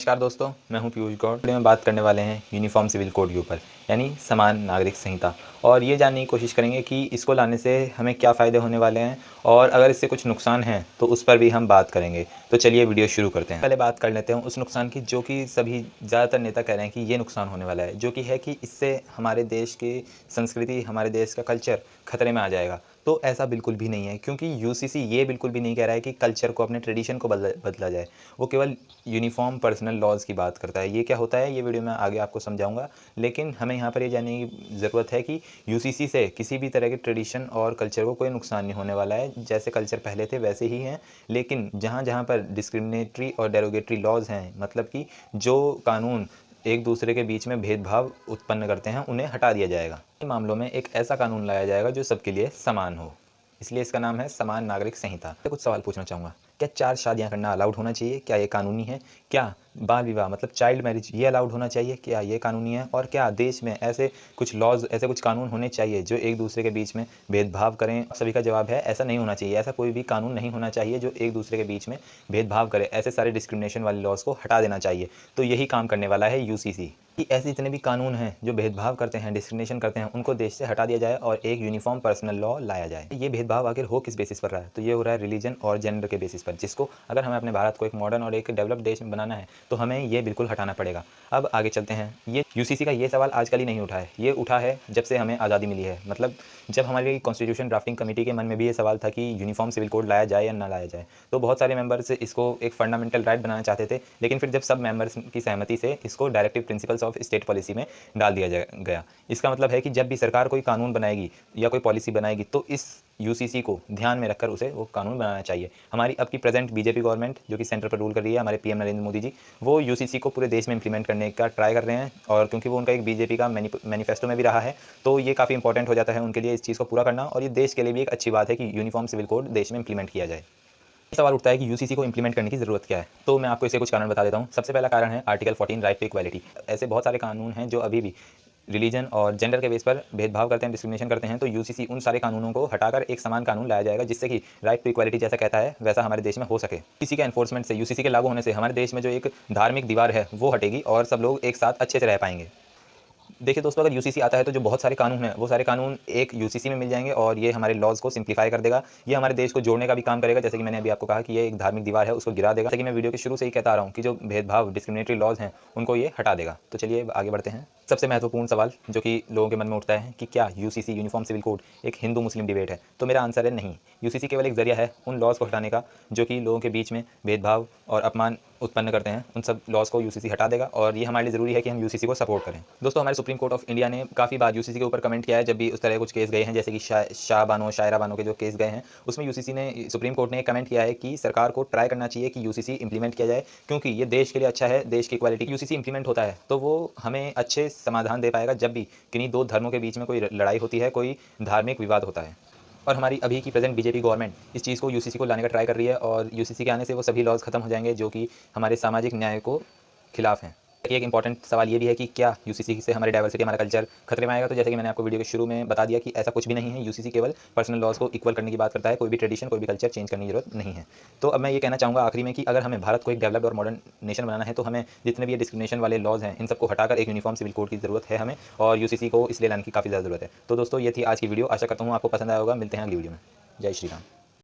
नमस्कार दोस्तों, मैं हूं पीयूष गौड़। में बात करने वाले हैं यूनिफॉर्म सिविल कोड के ऊपर, यानी समान नागरिक संहिता। और ये जानने की कोशिश करेंगे कि इसको लाने से हमें क्या फ़ायदे होने वाले हैं और अगर इससे कुछ नुकसान हैं तो उस पर भी हम बात करेंगे। तो चलिए वीडियो शुरू करते हैं। पहले बात कर लेते हैं उस नुकसान की जो कि सभी ज़्यादातर नेता कह रहे हैं कि ये नुकसान होने वाला है, जो कि है कि इससे हमारे देश की संस्कृति, हमारे देश का कल्चर खतरे में आ जाएगा। तो ऐसा बिल्कुल भी नहीं है, क्योंकि यूसीसी ये बिल्कुल भी नहीं कह रहा है कि कल्चर को, अपने ट्रेडिशन को बदला जाए। वो केवल यूनिफॉर्म पर्सनल लॉज की बात करता है। ये क्या होता है, ये वीडियो मैं आगे आपको समझाऊंगा। लेकिन हमें यहाँ पर ये जानने की ज़रूरत है कि यूसीसी से किसी भी तरह के ट्रेडिशन और कल्चर को कोई नुकसान नहीं होने वाला है। जैसे कल्चर पहले थे वैसे ही हैं, लेकिन जहाँ जहाँ पर डिस्क्रिमिनेटरी और डेरोगेटरी लॉज हैं, मतलब कि जो कानून एक दूसरे के बीच में भेदभाव उत्पन्न करते हैं, उन्हें हटा दिया जाएगा। इन मामलों में एक ऐसा कानून लाया जाएगा जो सबके लिए समान हो, इसलिए इसका नाम है समान नागरिक संहिता। कुछ सवाल पूछना चाहूँगा। क्या 4 शादियाँ करना अलाउड होना चाहिए? क्या ये कानूनी है? क्या बाल विवाह मतलब चाइल्ड मैरिज ये अलाउड होना चाहिए? क्या ये कानूनी है? और क्या देश में ऐसे कुछ लॉज, ऐसे कुछ कानून होने चाहिए जो एक दूसरे के बीच में भेदभाव करें? सभी का जवाब है ऐसा नहीं होना चाहिए। ऐसा कोई भी कानून नहीं होना चाहिए जो एक दूसरे के बीच में भेदभाव करे। ऐसे सारे डिस्क्रिमिनेशन वाले लॉज को हटा देना चाहिए। तो यही काम करने वाला है यूसीसी, कि ऐसे जितने भी कानून हैं जो भेदभाव करते हैं, डिस्क्रिमिनेशन करते हैं, उनको देश से हटा दिया जाए और एक यूनिफॉर्म पर्सनल लॉ लाया जाए। ये भेदभाव आखिर हो किस बेसिस पर रहा है? तो ये हो रहा है रिलीजन और जेंडर के बेसिस पर, जिसको अगर हमें अपने भारत को एक मॉडर्न और एक डेवलप्ड देश में बनाना है तो हमें ये बिल्कुल हटाना पड़ेगा। अब आगे चलते हैं। ये यूसीसी का ये सवाल आजकल ही नहीं उठा है, ये उठा है जब से हमें आज़ादी मिली है। मतलब जब हमारी कॉन्स्टिट्यूशन ड्राफ्टिंग कमेटी के मन में भी ये सवाल था कि यूनिफॉर्म सिविल कोड लाया जाए या ना लाया जाए, तो बहुत सारे मेंबर्स इसको एक फंडामेंटल राइट बनाना चाहते थे। लेकिन फिर जब सब मेंबर्स की सहमति से इसको directive principles of state policy में डाल दिया गया। इसका मतलब है कि जब भी सरकार कोई कानून बनाएगी या कोई पॉलिसी बनाएगी तो इस यूसीसी को ध्यान में रखकर उसे वो कानून बनाना चाहिए। हमारी अब की प्रेजेंट बीजेपी गवर्नमेंट, जो कि सेंटर पर रूल कर रही है, हमारे पीएम नरेंद्र मोदी जी, वो यूसीसी को पूरे देश में इंप्लीमेंट करने का ट्राई कर रहे हैं। और क्योंकि वो उनका एक बीजेपी का मैनिफेस्टो में भी रहा है, तो ये काफ़ी इंपॉर्टेंट हो जाता है उनके लिए इस चीज़ को पूरा करना। और ये देश के लिए भी एक अच्छी बात है कि यूनिफॉर्म सिविल कोड देश में इंप्लीमेंट किया जाए। सवाल उठता है कि यूसीसी को इंप्लीमेंट करने की ज़रूरत क्या है? तो मैं आपको इसके कुछ कारण बता देता हूँ। सबसे पहला कारण है आर्टिकल 14 राइट टू इक्वालिटी। ऐसे बहुत सारे कानून हैं जो अभी भी रिलीजन और जेंडर के बेस पर भेदभाव करते हैं, डिस्क्रिमिनेशन करते हैं। तो यूसीसी उन सारे कानूनों को हटाकर एक समान कानून लाया जाएगा, जिससे कि राइट टू इक्वालिटी जैसा कहता है वैसा हमारे देश में हो सके। यूसीसी के एनफोर्समेंट से, यूसीसी के लागू होने से हमारे देश में जो एक धार्मिक दीवार है वो हटेगी और सब लोग एक साथ अच्छे से रह पाएंगे। देखिए दोस्तों, अगर यूसीसी आता है तो जो बहुत सारे कानून हैं वो सारे कानून एक यूसीसी में मिल जाएंगे और ये हमारे लॉज को सिंप्लीफाई कर देगा। ये हमारे देश को जोड़ने का भी काम करेगा। जैसे कि मैंने अभी आपको कहा कि ये एक धार्मिक दीवार है, उसको गिरा देगा। जैसे कि मैं वीडियो के शुरू से ही कहता आ रहा हूँ कि जो भेदभाव, डिस्क्रिमिनेटरी लॉज हैं, उनको ये हटा देगा। तो चलिए आगे बढ़ते हैं। सबसे महत्वपूर्ण सवाल जो कि लोगों के मन में उठता है कि क्या यूसीसी, यूनिफॉर्म सिविल कोड, एक हिंदू मुस्लिम डिबेट है? तो मेरा आंसर है नहीं। यूसीसी केवल एक जरिया है उन लॉज को हटाने का जो कि लोगों के बीच में भेदभाव और अपमान उत्पन्न करते हैं। उन सब लॉज को यूसीसी हटा देगा और ये हमारे लिए ज़रूरी है कि हम यूसीसी को सपोर्ट करें। दोस्तों, हमारे सुप्रीम कोर्ट ऑफ इंडिया ने काफ़ी बार यूसीसी के ऊपर कमेंट किया है। जब भी उस तरह कुछ केस गए हैं, जैसे कि शाह बानो, शायरा बानो के जो केस गए हैं, उसमें यूसीसी ने, सुप्रीम कोर्ट ने कमेंट किया है कि सरकार को ट्राई करना चाहिए कि यूसीसी इंप्लीमेंट किया जाए, क्योंकि ये देश के लिए अच्छा है। देश की इक्वालिटी, यूसीसी इंप्लीमेंट होता है तो वो हमें अच्छे समाधान दे पाएगा जब भी किन्हीं दो धर्मों के बीच में कोई लड़ाई होती है, कोई धार्मिक विवाद होता है। और हमारी अभी की प्रेजेंट बीजेपी गवर्नमेंट इस चीज़ को, यूसीसी को लाने का ट्राई कर रही है और यूसीसी के आने से वो सभी लॉज खत्म हो जाएंगे जो कि हमारे सामाजिक न्याय को खिलाफ हैं। एक इंपॉर्टेंट सवाल ये भी है कि क्या यूसीसी से हमारी डाइवर्सिटी, हमारा कल्चर खतरे में आएगा? तो जैसे कि मैंने आपको वीडियो के शुरू में बता दिया कि ऐसा कुछ भी नहीं है। यूसीसी केवल पर्सनल लॉज को इक्वल करने की बात करता है। कोई भी ट्रेडिशन, कोई भी कल्चर चेंज करने की जरूरत नहीं है। तो अब मैं ये कहना चाहूँगा आखिरी में कि अगर हमें भारत को एक डेवलप्ड और मॉडर्न नेशन बनाना है तो हमें जितने भी ये डिस्क्रिमिनेशन वाले लॉज हैं, इन सबको हटाकर एक यूनिफॉर्म सिविल कोड की ज़रूरत है हमें, और यूसीसी को इसलिए लाने की काफ़ी ज़्यादा ज़रूरत है। तो दोस्तों, ये थी आज की वीडियो। आशा करता हूँ आपको पसंद आया होगा। मिलते हैं अगली वीडियो में। जय श्री राम।